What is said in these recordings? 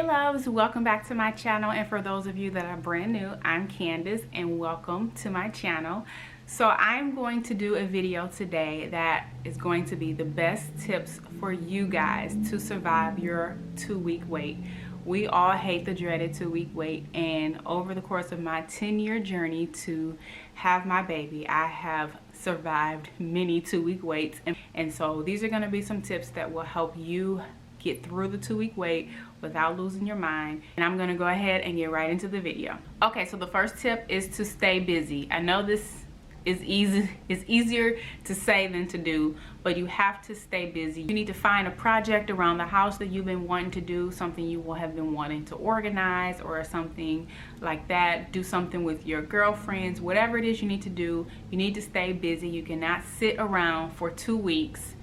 loves, welcome back to my channel, and for those of you that are brand new, I'm Candace and welcome to my channel. So I'm going to do a video today that is going to be the best tips for you guys to survive your 2-week wait. We all hate the dreaded 2-week wait, and over the course of my 10-year journey to have my baby, I have survived many 2-week waits, and so these are going to be some tips that will help you get through the 2-week wait without losing your mind. And I'm gonna go ahead and get right into the video. Okay, so the first tip is to stay busy. I know this is easy, it's easier to say than to do, but you have to stay busy. You need to find a project around the house that you've been wanting to do, something you will have been wanting to organize or something like that. Do something with your girlfriends, whatever it is you need to do, you need to stay busy. You cannot sit around for 2 weeks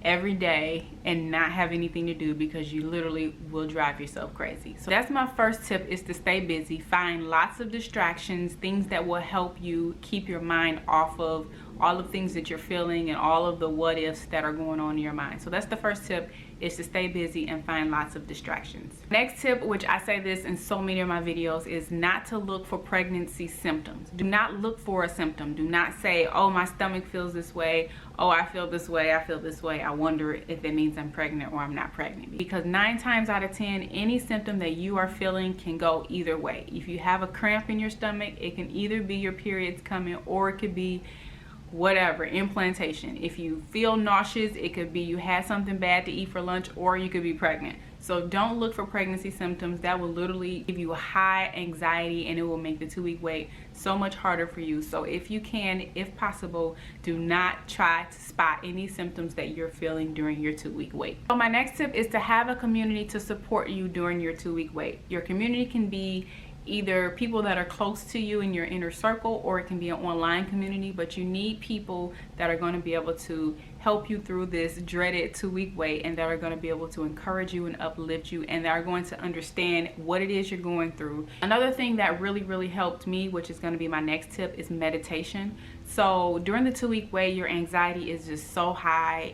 every day and not have anything to do, because you literally will drive yourself crazy. So that's my first tip, is to stay busy. Find lots of distractions, things that will help you keep your mind off of all of things that you're feeling and all of the what ifs that are going on in your mind. So that's the first tip, is to stay busy and find lots of distractions. Next tip, which I say this in so many of my videos, is not to look for pregnancy symptoms. Do not look for a symptom. Do not say, oh, my stomach feels this way, oh, I feel this way, I feel this way, I wonder if it means I'm pregnant or I'm not pregnant. Because 9 times out of 10, any symptom that you are feeling can go either way. If you have a cramp in your stomach, it can either be your periods coming, or it could be whatever, implantation. If you feel nauseous, it could be you had something bad to eat for lunch, or you could be pregnant. So don't look for pregnancy symptoms. That will literally give you a high anxiety, and it will make the 2-week wait so much harder for you. So if you can, if possible, do not try to spot any symptoms that you're feeling during your 2-week wait. So my next tip is to have a community to support you during your 2-week wait. Your community can be either people that are close to you in your inner circle, or it can be an online community, but you need people that are going to be able to help you through this dreaded 2-week wait, and that are going to be able to encourage you and uplift you, and that are going to understand what it is you're going through. Another thing that really helped me, which is going to be my next tip, is meditation. So during the 2-week wait, your anxiety is just so high.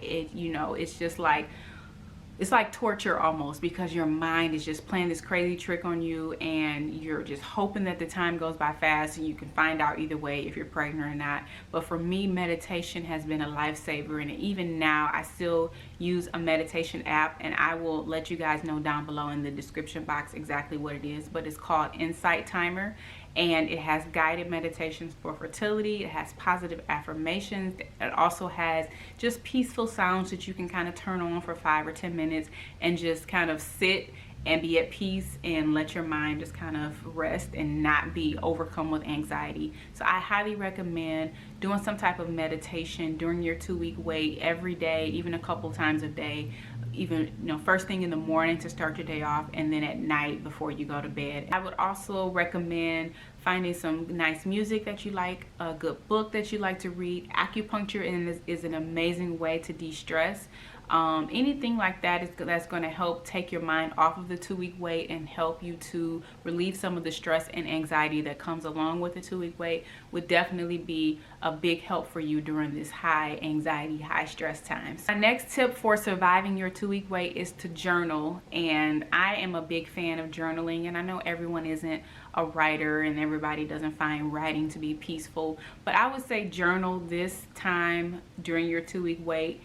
It's like torture almost, because your mind is just playing this crazy trick on you, and you're just hoping that the time goes by fast and you can find out either way if you're pregnant or not. But for me, meditation has been a lifesaver, and even now I still use a meditation app, and I will let you guys know down below in the description box exactly what it is. But it's called Insight Timer, and it has guided meditations for fertility. It has positive affirmations. It also has just peaceful sounds that you can kind of turn on for 5 or 10 minutes and just kind of sit and be at peace and let your mind just kind of rest and not be overcome with anxiety. So I highly recommend doing some type of meditation during your 2-week wait every day, even a couple times a day, even first thing in the morning to start your day off, and then at night before you go to bed. I would also recommend finding some nice music that you like, a good book that you like to read. Acupuncture is an amazing way to de-stress. Anything like that that's going to help take your mind off of the 2-week wait and help you to relieve some of the stress and anxiety that comes along with the 2-week wait would definitely be a big help for you during this high anxiety, high stress times. My next tip for surviving your 2-week wait is to journal, and I am a big fan of journaling, and I know everyone isn't a writer and everybody doesn't find writing to be peaceful, but I would say journal this time during your 2-week wait,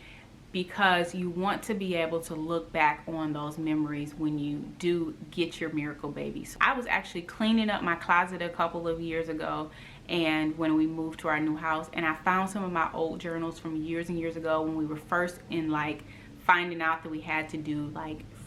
because you want to be able to look back on those memories when you do get your miracle baby. So I was actually cleaning up my closet a couple of years ago, and when we moved to our new house, and I found some of my old journals from years and years ago when we were first in finding out that we had to do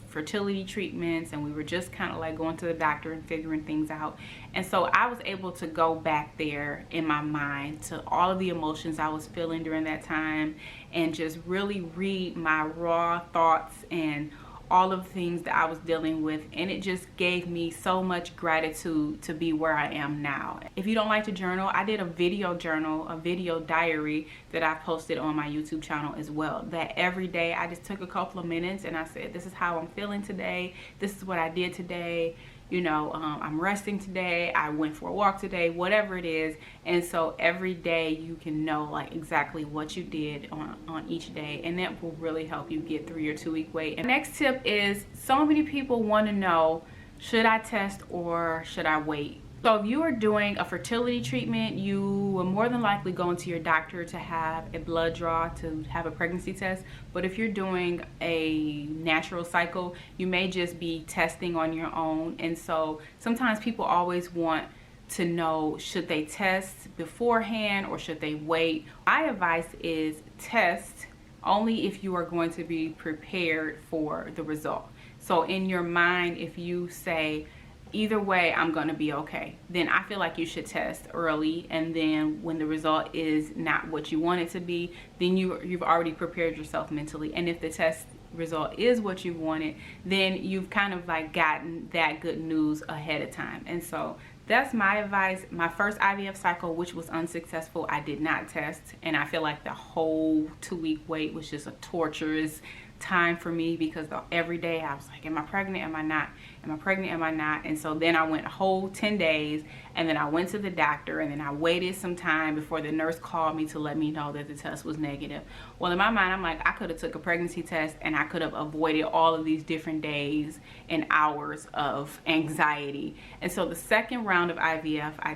fertility treatments, and we were just kind of going to the doctor and figuring things out. And so I was able to go back there in my mind to all of the emotions I was feeling during that time, and just really read my raw thoughts and all of the things that I was dealing with, and it just gave me so much gratitude to be where I am now. If you don't like to journal, I did a video journal, a video diary that I posted on my YouTube channel as well, that every day I just took a couple of minutes and I said, this is how I'm feeling today, this is what I did today, I'm resting today, I went for a walk today, whatever it is. And so every day you can know exactly what you did on each day, and that will really help you get through your 2-week wait. And next tip is, so many people want to know should I test or should I wait? So if you are doing a fertility treatment, you will more than likely go into your doctor to have a blood draw to have a pregnancy test. But if you're doing a natural cycle, you may just be testing on your own. And so sometimes people always want to know, should they test beforehand or should they wait? My advice is test only if you are going to be prepared for the result. So in your mind, if you say, either way I'm going to be okay, then I feel like you should test early, and then when the result is not what you want it to be, then you've already prepared yourself mentally. And if the test result is what you wanted, then you've kind of like gotten that good news ahead of time. And so that's my advice. My first IVF cycle, which was unsuccessful, I did not test, and I feel like the whole 2-week wait was just a torturous time for me, because every day I was like, am I pregnant, am I not, am I pregnant, am I not? And so then I went a whole 10 days, and then I went to the doctor, and then I waited some time before the nurse called me to let me know that the test was negative. Well, in my mind, I'm like, I could have took a pregnancy test and I could have avoided all of these different days and hours of anxiety. And so the second round of IVF I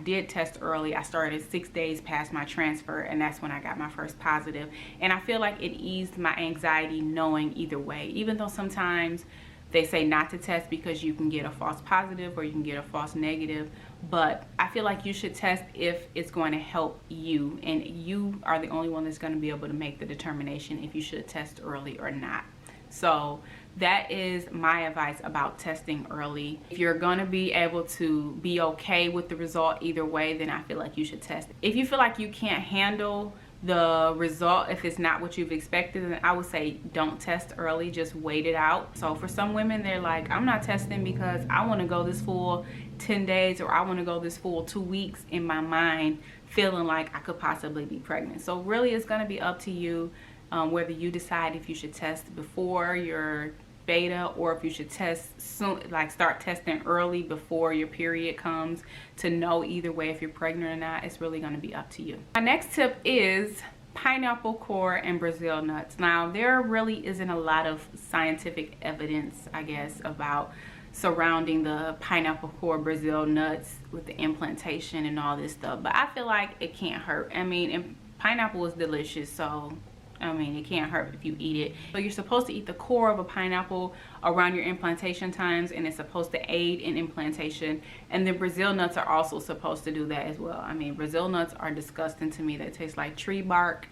did test early. I started 6 days past my transfer, and that's when I got my first positive. And I feel like it eased my anxiety knowing either way, even though sometimes they say not to test because you can get a false positive or you can get a false negative. But I feel like you should test if it's going to help you, and you are the only one that's going to be able to make the determination if you should test early or not. So that is my advice about testing early. If you're going to be able to be okay with the result either way, then I feel like you should test. If you feel like you can't handle the result, if it's not what you've expected, then I would say don't test early, just wait it out. So for some women, they're like, I'm not testing because I want to go this full 10 days or I want to go this full 2 weeks in my mind, feeling like I could possibly be pregnant. So really it's going to be up to you whether you decide if you should test before your beta or if you should test soon, like start testing early before your period comes, to know either way if you're pregnant or not. It's really going to be up to you. My next tip is pineapple core and Brazil nuts. Now there really isn't a lot of scientific evidence, I guess, about surrounding the pineapple core Brazil nuts with the implantation and all this stuff, but I feel like it can't hurt. I mean, and pineapple is delicious, so I mean, it can't hurt if you eat it. So you're supposed to eat the core of a pineapple around your implantation times, and it's supposed to aid in implantation. And the Brazil nuts are also supposed to do that as well. I mean, Brazil nuts are disgusting to me. They taste like tree bark.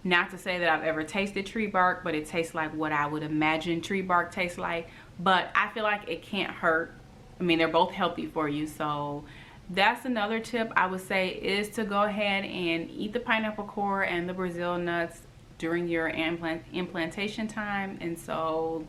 Not to say that I've ever tasted tree bark, but it tastes like what I would imagine tree bark tastes like. But I feel like it can't hurt. I mean, they're both healthy for you. So that's another tip I would say, is to go ahead and eat the pineapple core and the Brazil nuts during your implantation time. And so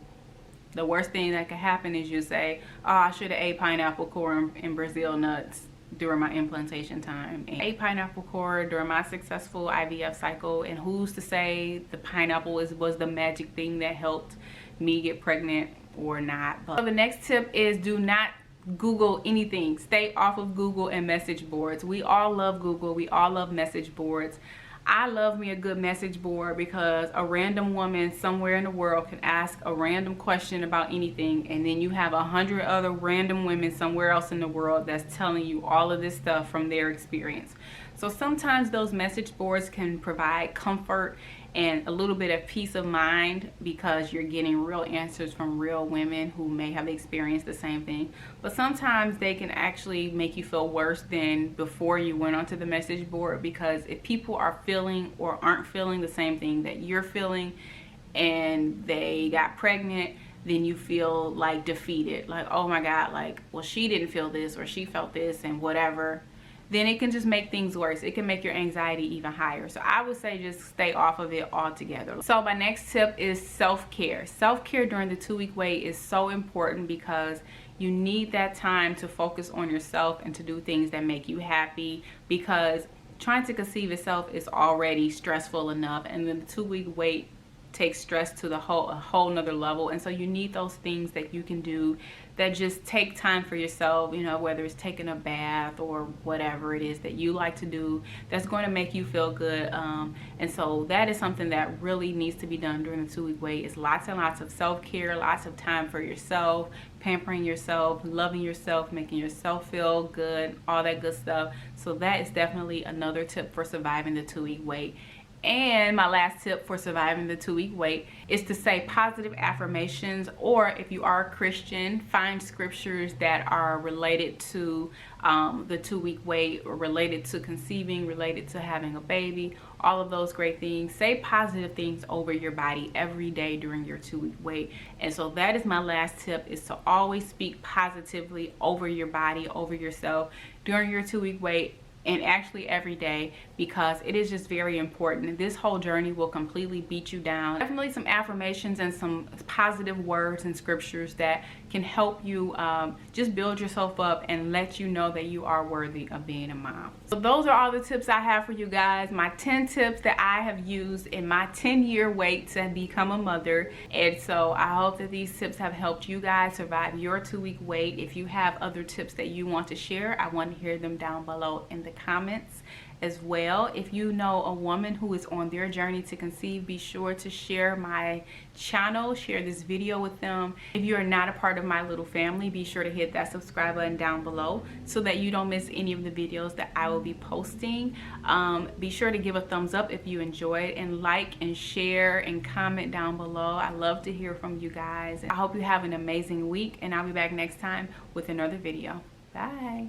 the worst thing that could happen is you say, oh, I should have ate pineapple core and Brazil nuts during my implantation time, and ate pineapple core during my successful IVF cycle, and who's to say the pineapple was the magic thing that helped me get pregnant or not. But so the next tip is, do not Google anything. Stay off of Google and message boards. We all love Google, we all love message boards. I love me a good message board, because a random woman somewhere in the world can ask a random question about anything, and then you have 100 other random women somewhere else in the world that's telling you all of this stuff from their experience. So sometimes those message boards can provide comfort and a little bit of peace of mind, because you're getting real answers from real women who may have experienced the same thing. But sometimes they can actually make you feel worse than before you went onto the message board, because if people are feeling or aren't feeling the same thing that you're feeling and they got pregnant, then you feel like defeated, like, oh my God, like, well, she didn't feel this or she felt this and whatever. Then it can just make things worse. It can make your anxiety even higher. So I would say just stay off of it altogether. So my next tip is self-care. Self-care during the 2-week wait is so important, because you need that time to focus on yourself and to do things that make you happy, because trying to conceive itself is already stressful enough, and then the 2-week wait takes stress to a whole nother level. And so you need those things that you can do that just take time for yourself, you know, whether it's taking a bath or whatever it is that you like to do that's going to make you feel good. And so that is something that really needs to be done during the 2-week wait, is lots and lots of self-care, lots of time for yourself, pampering yourself, loving yourself, making yourself feel good, all that good stuff. So that is definitely another tip for surviving the 2-week wait. And my last tip for surviving the 2-week wait is to say positive affirmations, or if you are a Christian, find scriptures that are related to the 2-week wait, or related to conceiving, related to having a baby, all of those great things. Say positive things over your body every day during your 2-week wait. And so that is my last tip, is to always speak positively over your body, over yourself during your 2-week wait, and actually every day, because it is just very important. This whole journey will completely beat you down. Definitely some affirmations and some positive words and scriptures that can help you just build yourself up and let you know that you are worthy of being a mom. So those are all the tips I have for you guys, my 10 tips that I have used in my 10-year wait to become a mother. And so I hope that these tips have helped you guys survive your 2-week wait. If you have other tips that you want to share, I want to hear them down below in the comments as well. If you know a woman who is on their journey to conceive, be sure to share my channel, share this video with them. If you are not a part of my little family, be sure to hit that subscribe button down below so that you don't miss any of the videos that I will be posting. Be sure to give a thumbs up if you enjoyed, and like and share and comment down below. I love to hear from you guys. I hope you have an amazing week, and I'll be back next time with another video. Bye.